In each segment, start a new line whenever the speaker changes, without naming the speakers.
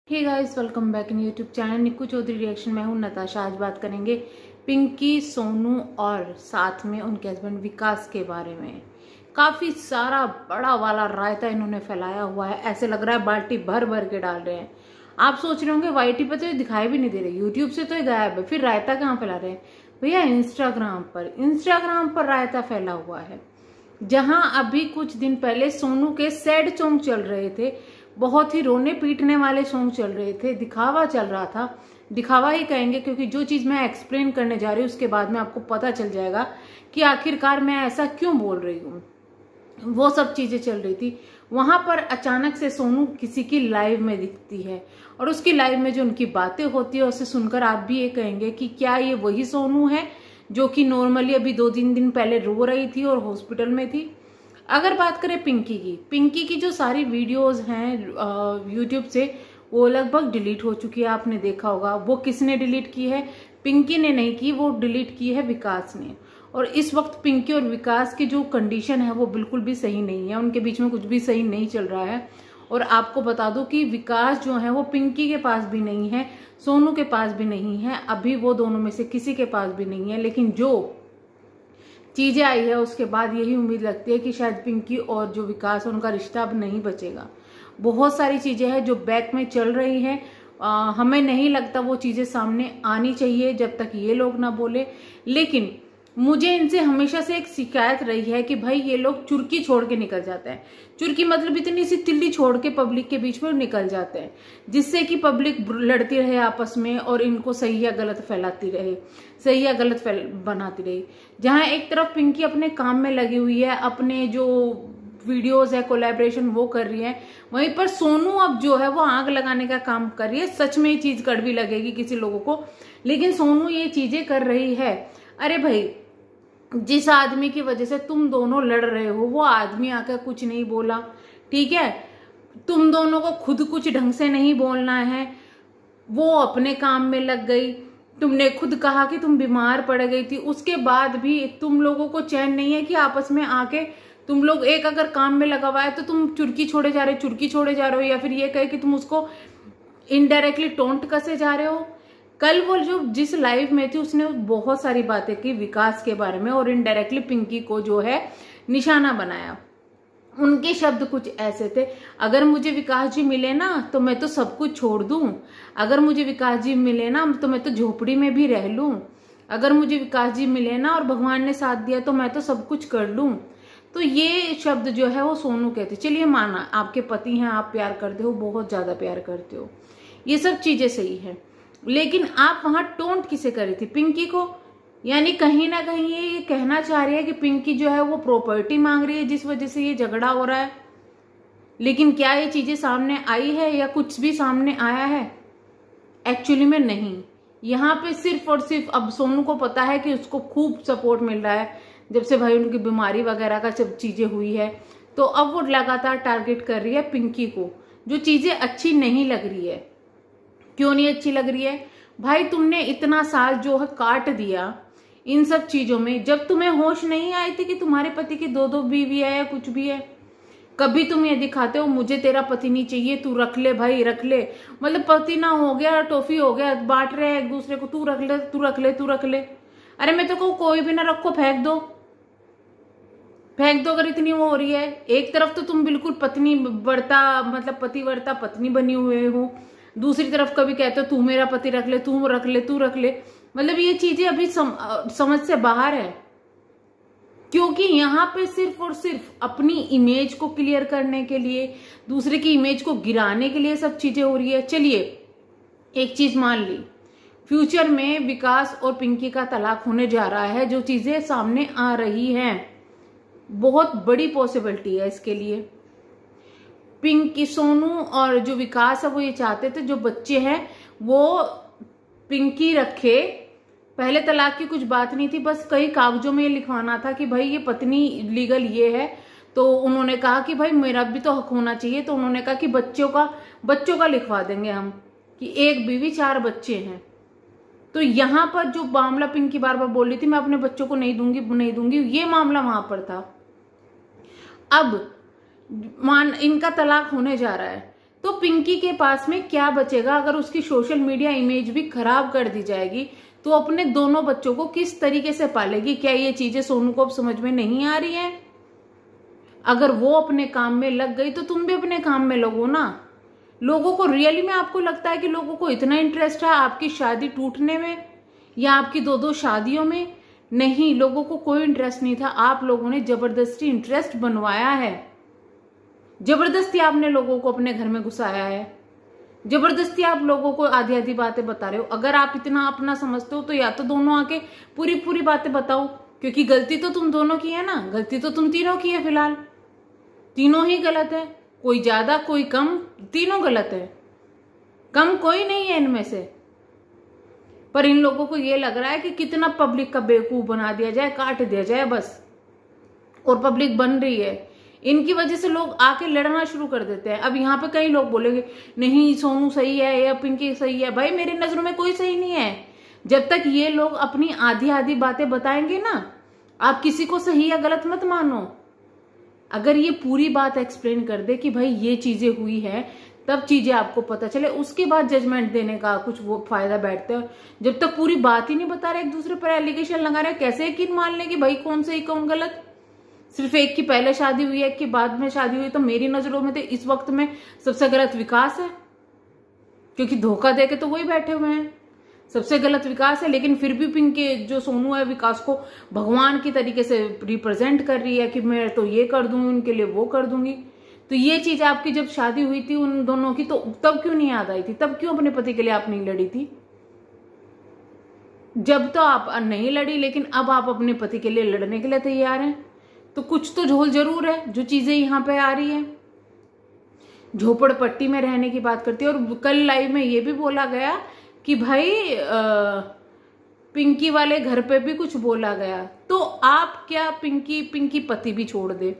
Hey guys, welcome back in YouTube channel Nikku Chaudhary reaction. मैं हूं नताशा। आज बात करेंगे पिंकी, सोनू और साथ में उनके हस्बैंड विकास के बारे में। काफी सारा बड़ा वाला रायता इन्होंने फैलाया हुआ है। ऐसे लग रहा है बाल्टी भर भर के डाल रहे हैं। आप सोच रहे होंगे वाईटी पे तो ये दिखाई भी नहीं दे रहे, यूट्यूब से तो ये गायब है, फिर रायता कहाँ फैला रहे हैं भैया? इंस्टाग्राम पर रायता फैला हुआ है। जहां अभी कुछ दिन पहले सोनू के सैड सॉन्ग चल रहे थे, बहुत ही रोने पीटने वाले सॉन्ग चल रहे थे, दिखावा चल रहा था। दिखावा ही कहेंगे क्योंकि जो चीज मैं एक्सप्लेन करने जा रही हूँ उसके बाद में आपको पता चल जाएगा कि आखिरकार मैं ऐसा क्यों बोल रही हूँ। वो सब चीजें चल रही थी। वहां पर अचानक से सोनू किसी की लाइव में दिखती है और उसकी लाइव में जो उनकी बातें होती है उसे सुनकर आप भी ये कहेंगे कि क्या ये वही सोनू है जो कि नॉर्मली अभी 2-3 दिन पहले रो रही थी और हॉस्पिटल में थी। अगर बात करें पिंकी की जो सारी वीडियोस हैं यूट्यूब से, वो लगभग डिलीट हो चुकी है। आपने देखा होगा। वो किसने डिलीट की है? पिंकी ने नहीं की, वो डिलीट की है विकास ने। और इस वक्त पिंकी और विकास की जो कंडीशन है वो बिल्कुल भी सही नहीं है। उनके बीच में कुछ भी सही नहीं चल रहा है। और आपको बता दूं कि विकास जो है वो पिंकी के पास भी नहीं है, सोनू के पास भी नहीं है, अभी वो दोनों में से किसी के पास भी नहीं है। लेकिन जो चीजें आई है उसके बाद यही उम्मीद लगती है कि शायद पिंकी और जो विकास है उनका रिश्ता अब नहीं बचेगा। बहुत सारी चीजें हैं जो बैक में चल रही हैं। हमें नहीं लगता वो चीजें सामने आनी चाहिए जब तक ये लोग ना बोले। लेकिन मुझे इनसे हमेशा से एक शिकायत रही है कि भाई ये लोग चुरकी छोड़ के निकल जाते हैं। चुरकी मतलब इतनी सी तिल्ली छोड़ के पब्लिक के बीच में निकल जाते हैं, जिससे कि पब्लिक लड़ती रहे आपस में और इनको सही या गलत फैलाती रहे, सही या गलत बनाती रही। जहां एक तरफ पिंकी अपने काम में लगी हुई है, अपने जो वीडियोस है कोलैबोरेशन वो कर रही है, वहीं पर सोनू अब जो है वो आग लगाने का काम कर रही है। सच में ये चीज कड़वी लगेगी किसी लोगों को, लेकिन सोनू ये चीजें कर रही है। अरे भाई, जिस आदमी की वजह से तुम दोनों लड़ रहे हो वो आदमी आकर कुछ नहीं बोला, ठीक है? तुम दोनों को खुद कुछ ढंग से नहीं बोलना है, वो अपने काम में लग गई। तुमने खुद कहा कि तुम बीमार पड़ गई थी, उसके बाद भी तुम लोगों को चैन नहीं है कि आपस में आके तुम लोग एक अगर काम में लगा हुआ है तो तुम चुरकी छोड़े जा रहे हो, या फिर ये कहे कि तुम उसको इनडायरेक्टली टोंट कसे जा रहे हो। कल वो जो जिस लाइव में थी उसने बहुत सारी बातें की विकास के बारे में और इनडायरेक्टली पिंकी को जो है निशाना बनाया। उनके शब्द कुछ ऐसे थे, अगर मुझे विकास जी मिले ना तो मैं तो सब कुछ छोड़ दूं, अगर मुझे विकास जी मिले ना तो मैं तो झोपड़ी में भी रह लूं, अगर मुझे विकास जी मिले ना और भगवान ने साथ दिया तो मैं तो सब कुछ कर लूं। तो ये शब्द जो है वो सोनू कहते। चलिए माना आपके पति हैं, आप प्यार करते हो, बहुत ज्यादा प्यार करते हो, ये सब चीजें सही है, लेकिन आप वहां टोंट किसे कर रही थी? पिंकी को। यानी कहीं ना कहीं ये कहना चाह रही है कि पिंकी जो है वो प्रॉपर्टी मांग रही है जिस वजह से ये झगड़ा हो रहा है। लेकिन क्या ये चीजें सामने आई है या कुछ भी सामने आया है? एक्चुअली में नहीं। यहाँ पे सिर्फ और सिर्फ अब सोनू को पता है कि उसको खूब सपोर्ट मिल रहा है जब से भाई उनकी बीमारी वगैरह का सब चीजें हुई है, तो अब वो लगातार टारगेट कर रही है पिंकी को, जो चीजें अच्छी नहीं लग रही है। क्यों नहीं अच्छी लग रही है भाई? तुमने इतना साल जो है काट दिया इन सब चीजों में, जब तुम्हें होश नहीं आई थी कि तुम्हारे पति की 2-2 बीवी है या कुछ भी है। कभी तुम ये दिखाते हो मुझे तेरा पति नहीं चाहिए, तू रख ले भाई, रख ले। मतलब पति ना हो गया, टॉफी हो गया, बांट रहे हैं एक दूसरे को, तू रख ले, तू रख ले, तू रख ले। अरे मैं तो कहूँ कोई भी ना रखो, फेंक दो, फेंक दो। अगर इतनी वो हो रही है, एक तरफ तो तुम बिल्कुल पत्नी वर्ता मतलब पतिवर्ता पत्नी बनी हुए हो, दूसरी तरफ कभी कहते हो तू मेरा पति रख ले, तू रख ले, तू रख ले। मतलब ये चीजें अभी समझ से बाहर है, क्योंकि यहाँ पे सिर्फ और सिर्फ अपनी इमेज को क्लियर करने के लिए, दूसरे की इमेज को गिराने के लिए सब चीजें हो रही है। चलिए एक चीज मान ली, फ्यूचर में विकास और पिंकी का तलाक होने जा रहा है, जो चीजें सामने आ रही हैं, बहुत बड़ी पॉसिबिलिटी है इसके लिए। पिंकी, सोनू और जो विकास है वो ये चाहते थे जो बच्चे हैं वो पिंकी रखे। पहले तलाक की कुछ बात नहीं थी, बस कई कागजों में ये लिखवाना था कि भाई ये पत्नी लीगल ये है। तो उन्होंने कहा कि भाई मेरा भी तो हक होना चाहिए, तो उन्होंने कहा कि बच्चों का लिखवा देंगे हम कि 1 बीवी 4 बच्चे हैं। तो यहां पर जो मामला पिंकी बार बार बोल रही थी मैं अपने बच्चों को नहीं दूंगी, ये मामला वहां पर था। अब मान इनका तलाक होने जा रहा है, तो पिंकी के पास में क्या बचेगा अगर उसकी सोशल मीडिया इमेज भी खराब कर दी जाएगी? तो अपने दोनों बच्चों को किस तरीके से पालेगी? क्या ये चीजें सोनू को अब समझ में नहीं आ रही है? अगर वो अपने काम में लग गई तो तुम भी अपने काम में लगो ना। लोगों को रियली में आपको लगता है कि लोगों को इतना इंटरेस्ट है आपकी शादी टूटने में या आपकी 2-2 शादियों में? नहीं, लोगों को कोई इंटरेस्ट नहीं था। आप लोगों ने जबरदस्ती इंटरेस्ट बनवाया है, जबरदस्ती आपने लोगों को अपने घर में घुसाया है, जबरदस्ती आप लोगों को आधी आधी बातें बता रहे हो। अगर आप इतना अपना समझते हो तो या तो दोनों आके पूरी पूरी बातें बताओ, क्योंकि गलती तो तुम दोनों की है ना, गलती तो तुम तीनों की है। फिलहाल तीनों ही गलत है, कोई ज्यादा कोई कम, तीनों गलत है, कम कोई नहीं है इनमें से। पर इन लोगों को ये लग रहा है कि कितना पब्लिक का बेवकूफ बना दिया जाए, काट दिया जाए बस। और पब्लिक बन रही है, इनकी वजह से लोग आके लड़ना शुरू कर देते हैं। अब यहाँ पे कई लोग बोलेंगे नहीं सोनू सही है या पिंकी सही है। भाई मेरी नजरों में कोई सही नहीं है। जब तक ये लोग अपनी आधी आधी बातें बताएंगे ना, आप किसी को सही या गलत मत मानो। अगर ये पूरी बात एक्सप्लेन कर दे कि भाई ये चीजें हुई है, तब चीजें आपको पता चले, उसके बाद जजमेंट देने का कुछ वो फायदा बैठते हैं। जब तक पूरी बात ही नहीं बता रहे, एक दूसरे पर एलिगेशन लगा रहे, कैसे यकीन मान ले कि भाई कौन सही कौन गलत? सिर्फ एक की पहले शादी हुई है, एक की बाद में शादी हुई, तो मेरी नजरों में तो इस वक्त में सबसे गलत विकास है, क्योंकि धोखा देके तो वही बैठे हुए हैं। सबसे गलत विकास है, लेकिन फिर भी पिंकी जो सोनू है विकास को भगवान की तरीके से रिप्रेजेंट कर रही है कि मैं तो ये कर दूंगी उनके लिए, वो कर दूंगी। तो ये चीज आपकी जब शादी हुई थी उन दोनों की, तो तब क्यों नहीं याद आई थी? तब क्यों अपने पति के लिए आप नहीं लड़ी थी? जब तो आप नहीं लड़ी, लेकिन अब आप अपने पति के लिए लड़ने के लिए तैयार हैं, तो कुछ तो झोल जरूर है जो चीजें यहाँ पे आ रही है। झोपड़पट्टी में रहने की बात करती है। और कल लाइव में ये भी बोला गया कि भाई पिंकी वाले घर पे भी कुछ बोला गया, तो आप क्या पिंकी पति भी छोड़ दे,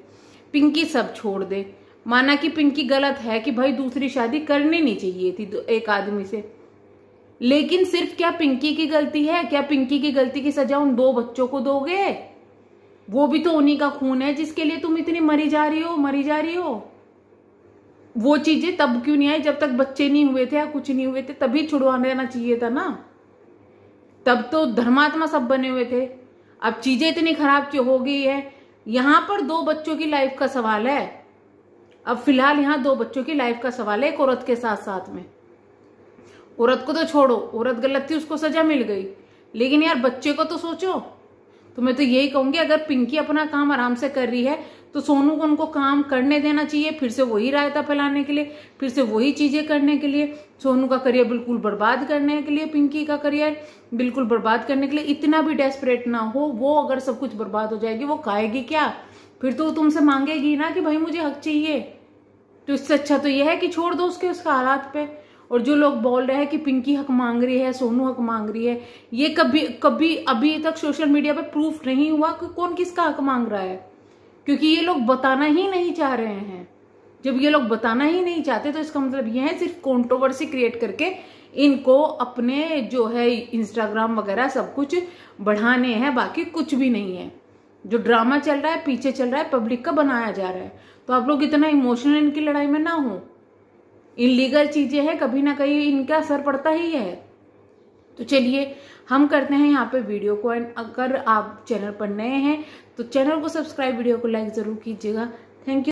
पिंकी सब छोड़ दे, माना कि पिंकी गलत है कि भाई दूसरी शादी करनी नहीं चाहिए थी एक आदमी से, लेकिन सिर्फ क्या पिंकी की गलती है? क्या पिंकी की गलती की सजा उन 2 बच्चों को दोगे? वो भी तो उन्हीं का खून है जिसके लिए तुम इतनी मरी जा रही हो। वो चीजें तब क्यों नहीं आई जब तक बच्चे नहीं हुए थे या कुछ नहीं हुए थे? तभी छुड़वा देना चाहिए था ना। तब तो धर्मात्मा सब बने हुए थे। अब चीजें इतनी खराब हो गई है। यहां पर 2 बच्चों की लाइफ का सवाल है। अब फिलहाल यहाँ 2 बच्चों की लाइफ का सवाल है, एक औरत के साथ साथ में। औरत को तो छोड़ो, औरत गलत थी, उसको सजा मिल गई, लेकिन यार बच्चे को तो सोचो। तो मैं तो यही कहूंगी, अगर पिंकी अपना काम आराम से कर रही है तो सोनू को उनको काम करने देना चाहिए, फिर से वही रायता फैलाने के लिए, फिर से वही चीजें करने के लिए, सोनू का करियर बिल्कुल बर्बाद करने के लिए, पिंकी का करियर बिल्कुल बर्बाद करने के लिए। इतना भी डेस्परेट ना हो। वो अगर सब कुछ बर्बाद हो जाएगी, वो खाएगी क्या? फिर तो तुमसे मांगेगी ना कि भाई मुझे हक चाहिए। तो इससे अच्छा तो यह है कि छोड़ दो उसके हालात पे। और जो लोग बोल रहे हैं कि पिंकी हक मांग रही है, सोनू हक मांग रही है, ये कभी अभी तक सोशल मीडिया पे प्रूफ नहीं हुआ कि कौन किसका हक मांग रहा है, क्योंकि ये लोग बताना ही नहीं चाह रहे हैं। जब ये लोग बताना ही नहीं चाहते तो इसका मतलब ये है सिर्फ कंट्रोवर्सी क्रिएट करके इनको अपने जो है इंस्टाग्राम वगैरह सब कुछ बढ़ाने हैं, बाकी कुछ भी नहीं है। जो ड्रामा चल रहा है पीछे चल रहा है, पब्लिक का बनाया जा रहा है। तो आप लोग इतना इमोशनल इनकी लड़ाई में ना हो। इलीगल चीजें हैं, कभी ना कहीं इनका असर पड़ता ही है। तो चलिए हम करते हैं यहाँ पे वीडियो को। एंड अगर आप चैनल पर नए हैं तो चैनल को सब्सक्राइब, वीडियो को लाइक जरूर कीजिएगा। Thank you.